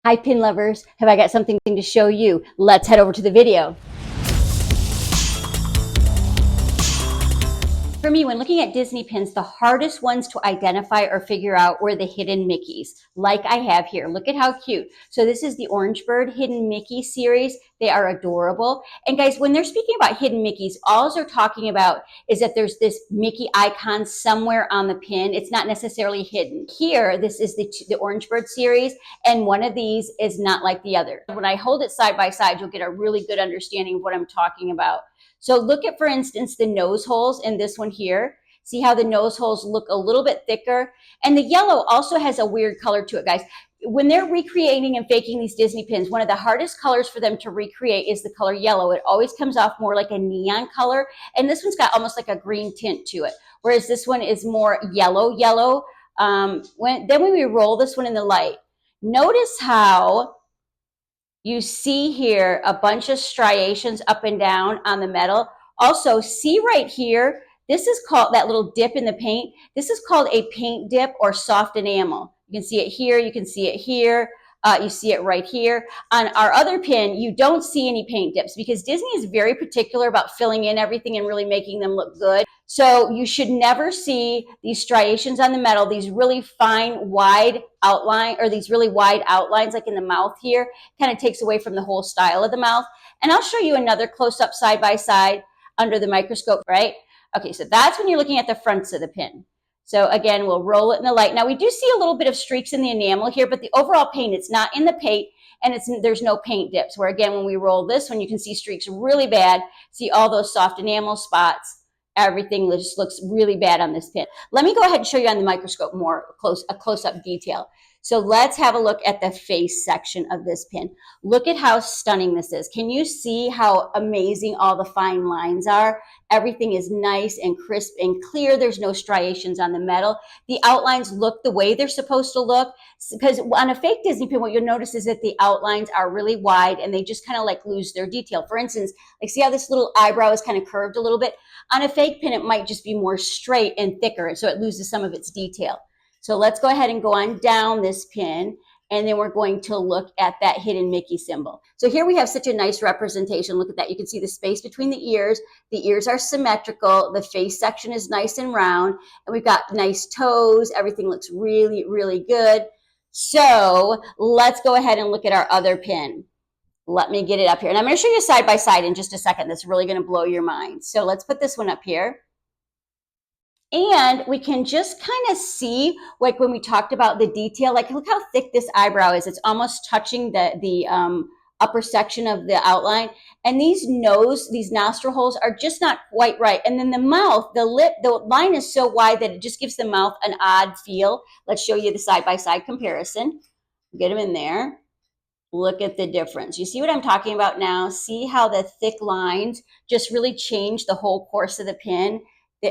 Hi, pin lovers. Have I got something to show you? Let's head over to the video. For me, when looking at Disney pins, the hardest ones to identify or figure out were the hidden Mickeys, like I have here. Look at how cute. So this is the Orange Bird Hidden Mickey series. They are adorable. And guys, when they're speaking about hidden Mickeys, all they're talking about is that there's this Mickey icon somewhere on the pin. It's not necessarily hidden. Here, this is the Orange Bird series, and one of these is not like the other. When I hold it side by side, you'll get a really good understanding of what I'm talking about. So look at, for instance, the nose holes in this one here. See how the nose holes look a little bit thicker? And the yellow also has a weird color to it, guys. When they're recreating and faking these Disney pins, one of the hardest colors for them to recreate is the color yellow. It always comes off more like a neon color. And this one's got almost like a green tint to it, whereas this one is more yellow. When we roll this one in the light, notice how you see here a bunch of striations up and down on the metal. Also, see right here, this is called, that little dip in the paint, this is called a paint dip or soft enamel. You can see it here, you can see it here, you see it right here. On our other pin, you don't see any paint dips because Disney is very particular about filling in everything and really making them look good. So you should never see these striations on the metal, these really fine, wide outline, or these really wide outlines like in the mouth here, kind of takes away from the whole style of the mouth. And I'll show you another close-up side by side under the microscope, right? Okay, so that's when you're looking at the fronts of the pin. So again, we'll roll it in the light. Now we do see a little bit of streaks in the enamel here, but the overall paint, it's not in the paint, and there's no paint dips, where again, when we roll this one, you can see streaks really bad. See all those soft enamel spots. Everything just looks really bad on this pin. Let me go ahead and show you on the microscope more a close-up detail. So let's have a look at the face section of this pin. Look at how stunning this is. Can you see how amazing all the fine lines are? Everything is nice and crisp and clear. There's no striations on the metal. The outlines look the way they're supposed to look, because on a fake Disney pin, what you'll notice is that the outlines are really wide and they just kind of like lose their detail. For instance, like see how this little eyebrow is kind of curved a little bit? On a fake pin, it might just be more straight and thicker, so it loses some of its detail. So let's go ahead and go on down this pin, and then we're going to look at that hidden Mickey symbol. So here we have such a nice representation. Look at that. You can see the space between the ears. The ears are symmetrical. The face section is nice and round, and we've got nice toes. Everything looks really, really good. So let's go ahead and look at our other pin. Let me get it up here. And I'm going to show you side by side in just a second. That's really going to blow your mind. So let's put this one up here. And we can just kind of see, like when we talked about the detail, like look how thick this eyebrow is. It's almost touching the upper section of the outline. And these nostril holes are just not quite right. And then the mouth, the lip, the line is so wide that it just gives the mouth an odd feel. Let's show you the side-by-side comparison. Get them in there. Look at the difference. You see what I'm talking about now? See how the thick lines just really change the whole course of the pin?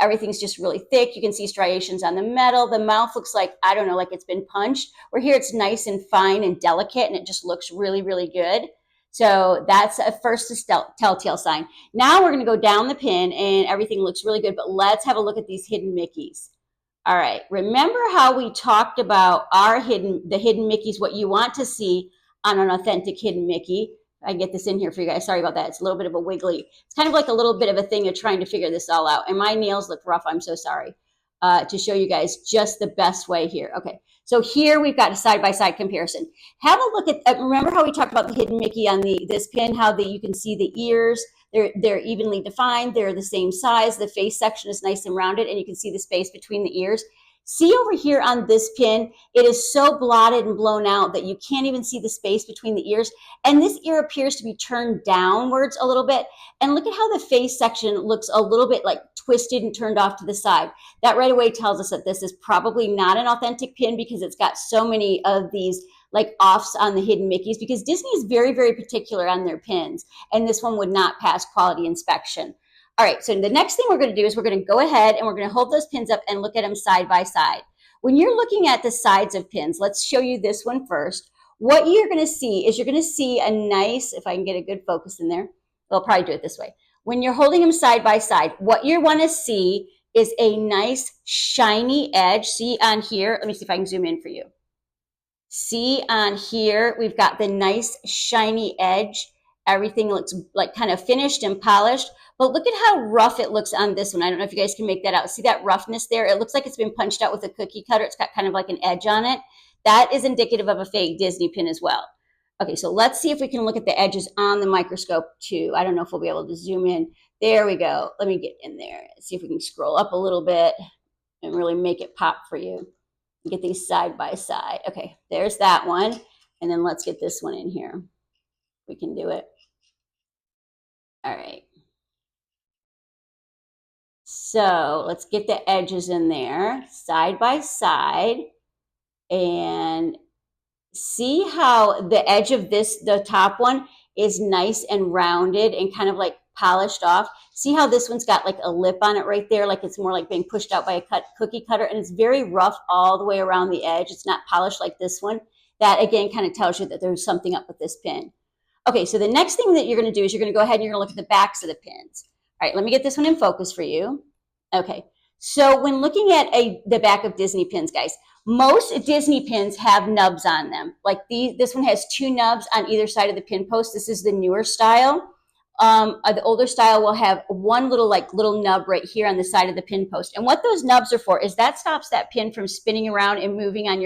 Everything's just really thick. You can see striations on the metal. The mouth looks like, I don't know, like it's been punched. Where here it's nice and fine and delicate, and it just looks really, really good. So that's a first telltale sign. Now we're going to go down the pin, and everything looks really good, but let's have a look at these hidden Mickeys. All right, remember how we talked about the hidden Mickeys, what you want to see on an authentic hidden Mickey. I can get this in here for you guys. Sorry about that. It's a little bit of a wiggly. It's kind of like a little bit of a thing of trying to figure this all out. And my nails look rough. I'm so sorry. To show you guys just the best way here. Okay, so here we've got a side-by-side comparison. Have a look at, remember how we talked about the hidden Mickey on this pin, how you can see the ears. They're evenly defined. They're the same size. The face section is nice and rounded, and you can see the space between the ears. See over here on this pin, it is so blotted and blown out that you can't even see the space between the ears. And this ear appears to be turned downwards a little bit. And look at how the face section looks a little bit like twisted and turned off to the side. That right away tells us that this is probably not an authentic pin because it's got so many of these like offs on the hidden Mickeys, because Disney is very, very particular on their pins. And this one would not pass quality inspection. All right, so the next thing we're going to do is we're going to go ahead and we're going to hold those pins up and look at them side by side. When you're looking at the sides of pins, let's show you this one first. What you're going to see is you're going to see a nice, if I can get a good focus in there, I'll probably do it this way. When you're holding them side by side, what you want to see is a nice shiny edge. See on here, let me see if I can zoom in for you. See on here, we've got the nice shiny edge. Everything looks like kind of finished and polished. But look at how rough it looks on this one. I don't know if you guys can make that out. See that roughness there? It looks like it's been punched out with a cookie cutter. It's got kind of like an edge on it. That is indicative of a fake Disney pin as well. Okay, so let's see if we can look at the edges on the microscope too. I don't know if we'll be able to zoom in. There we go. Let me get in there. See if we can scroll up a little bit and really make it pop for you. Get these side by side. Okay, there's that one. And then let's get this one in here. We can do it. All right. So let's get the edges in there side by side and see how the edge of this, the top one, is nice and rounded and kind of like polished off. See how this one's got like a lip on it right there, like it's more like being pushed out by a cookie cutter, and it's very rough all the way around the edge. It's not polished like this one. That again kind of tells you that there's something up with this pin. Okay, so the next thing that you're going to do is you're going to go ahead and you're going to look at the backs of the pins. All right, let me get this one in focus for you. Okay, so when looking at the back of Disney pins, guys, most Disney pins have nubs on them. Like this one has two nubs on either side of the pin post. This is the newer style. The older style will have one little nub right here on the side of the pin post. And what those nubs are for is that stops that pin from spinning around and moving on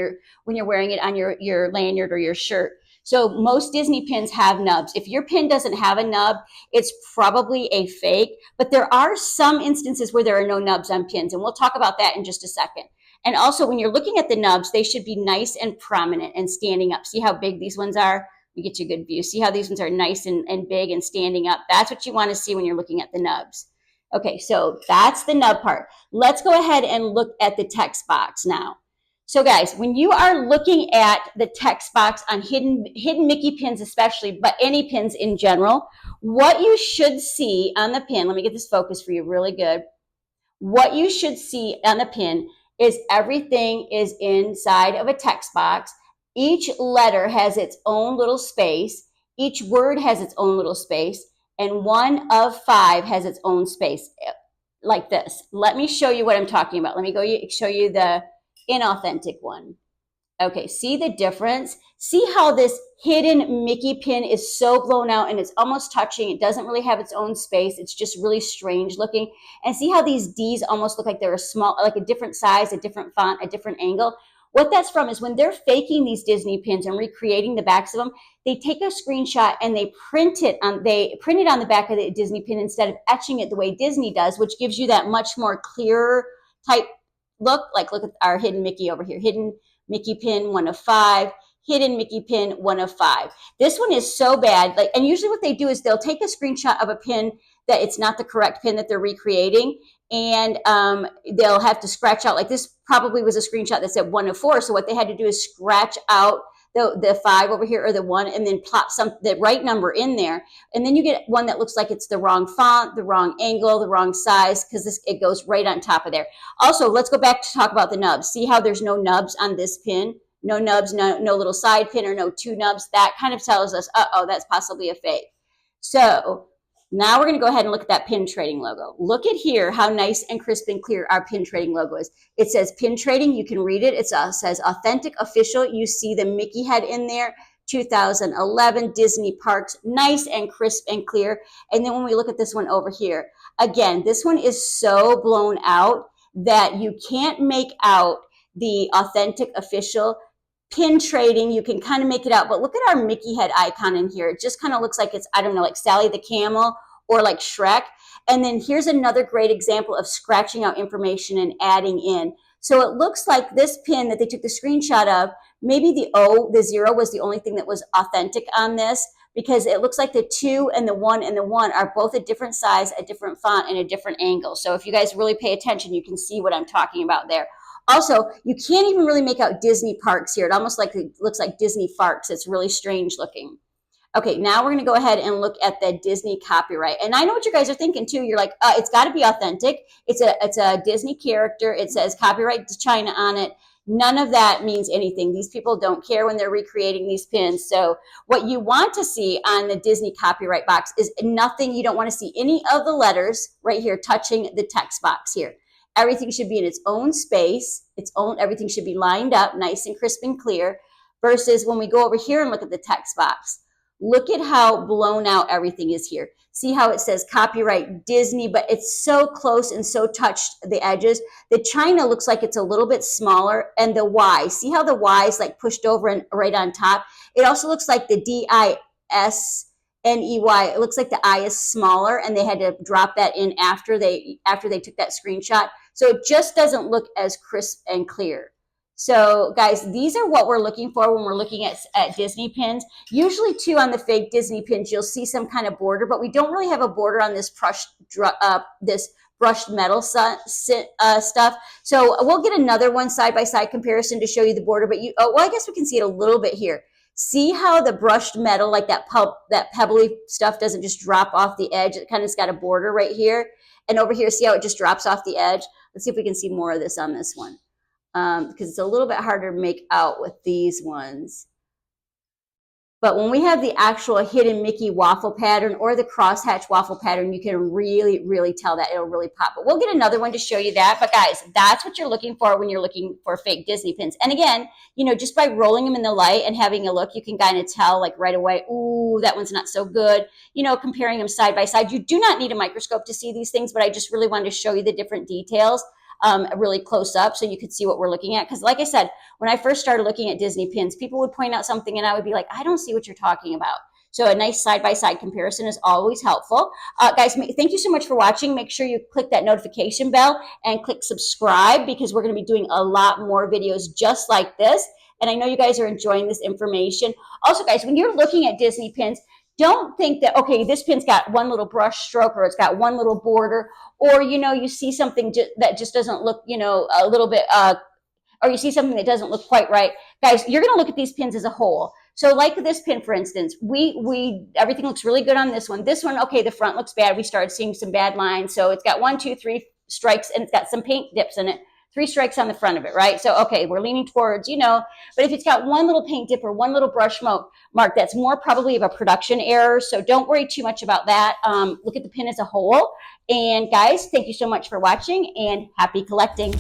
when you're wearing it on your lanyard or your shirt. So most Disney pins have nubs. If your pin doesn't have a nub, it's probably a fake, but there are some instances where there are no nubs on pins, and we'll talk about that in just a second. And also when you're looking at the nubs, they should be nice and prominent and standing up. See how big these ones are? You get you a good view. See how these ones are nice and big and standing up? That's what you want to see when you're looking at the nubs. Okay, so that's the nub part. Let's go ahead and look at the text box now. So guys, when you are looking at the text box on hidden Mickey pins especially, but any pins in general, what you should see on the pin, let me get this focus for you really good. What you should see on the pin is everything is inside of a text box. Each letter has its own little space. Each word has its own little space. And one of five has its own space like this. Let me show you what I'm talking about. Let me show you the inauthentic one. Okay, see the difference? See how this hidden Mickey pin is so blown out and it's almost touching. It doesn't really have its own space. It's just really strange looking. And see how these D's almost look like they're like a different size, a different font, a different angle. What that's from is when they're faking these Disney pins and recreating the backs of them, they take a screenshot and they print it on the back of the Disney pin instead of etching it the way Disney does, which gives you that much more clearer type look. Like look at our hidden Mickey over here. Hidden Mickey pin 1 of 5, hidden Mickey pin 1 of 5. This one is so bad. And usually what they do is they'll take a screenshot of a pin that it's not the correct pin that they're recreating, and they'll have to scratch out. Like this probably was a screenshot that said 1 of 4. So what they had to do is scratch out the 5 over here or the 1, and then plop the right number in there. And then you get one that looks like it's the wrong font, the wrong angle, the wrong size, because it goes right on top of there. Also, let's go back to talk about the nubs. See how there's no nubs on this pin? No nubs, no little side pin or no two nubs. That kind of tells us, uh-oh, that's possibly a fake. So now we're going to go ahead and look at that pin trading logo. Look at here how nice and crisp and clear our pin trading logo is. It says pin trading. You can read it. It says authentic official. You see the Mickey head in there. 2011 Disney Parks. Nice and crisp and clear. And then when we look at this one over here, again, this one is so blown out that you can't make out the authentic official. Pin trading, you can kind of make it out, but look at our Mickey head icon in here. It just kind of looks like it's, I don't know, like Sally the Camel or like Shrek. And then here's another great example of scratching out information and adding in. So it looks like this pin that they took the screenshot of, maybe the 0 was the only thing that was authentic on this, because it looks like the 2 and the 1 and the 1 are both a different size, a different font, and a different angle. So if you guys really pay attention, you can see what I'm talking about there. Also, you can't even really make out Disney Parks here. It almost looks like Disney Farts. It's really strange looking. Okay, now we're going to go ahead and look at the Disney copyright. And I know what you guys are thinking too. You're like, it's got to be authentic. It's a Disney character. It says copyright to China on it. None of that means anything. These people don't care when they're recreating these pins. So what you want to see on the Disney copyright box is nothing. You don't want to see any of the letters right here touching the text box here. Everything should be in its own space, everything should be lined up, nice and crisp and clear. versus when we go over here and look at the text box. Look at how blown out everything is here. See how it says copyright Disney, but it's so close and so touched the edges. The China looks like it's a little bit smaller, and the Y, see how the Y is like pushed over and right on top? It also looks like the DISNEY. It looks like the I is smaller, and they had to drop that in after they took that screenshot. So it just doesn't look as crisp and clear. So guys, these are what we're looking for when we're looking at Disney pins. Usually too, on the fake Disney pins, you'll see some kind of border, but we don't really have a border on this brushed metal stuff. So we'll get another one side-by-side comparison to show you the border, but I guess we can see it a little bit here. See how the brushed metal, like that pebbly stuff, doesn't just drop off the edge. It kind of has got a border right here. And over here, see how it just drops off the edge? Let's see if we can see more of this on this one. Because it's a little bit harder to make out with these ones. But when we have the actual hidden Mickey waffle pattern or the crosshatch waffle pattern, you can really, really tell that it'll really pop. But we'll get another one to show you that. But guys, that's what you're looking for when you're looking for fake Disney pins. And again, just by rolling them in the light and having a look, you can kind of tell like right away, ooh, that one's not so good. Comparing them side by side. You do not need a microscope to see these things, but I just really wanted to show you the different details. Really close up so you could see what we're looking at. Because like I said, when I first started looking at Disney pins, people would point out something and I would be like, I don't see what you're talking about. So a nice side-by-side comparison is always helpful. Guys, thank you so much for watching. Make sure you click that notification bell and click subscribe because we're going to be doing a lot more videos just like this. And I know you guys are enjoying this information. Also, guys, when you're looking at Disney pins, don't think that, okay, this pin's got one little brush stroke or it's got one little border, or, you see something that just doesn't look, a little bit, or you see something that doesn't look quite right. Guys, you're going to look at these pins as a whole. So like this pin, for instance, everything looks really good on this one. This one, okay, the front looks bad. We started seeing some bad lines. So it's got 1, 2, 3 strikes and it's got some paint dips in it. 3 strikes on the front of it, right? So, okay, we're leaning towards, but if it's got one little paint dip or one little brush mark, that's more probably of a production error. So don't worry too much about that. Look at the pin as a whole. And guys, thank you so much for watching and happy collecting.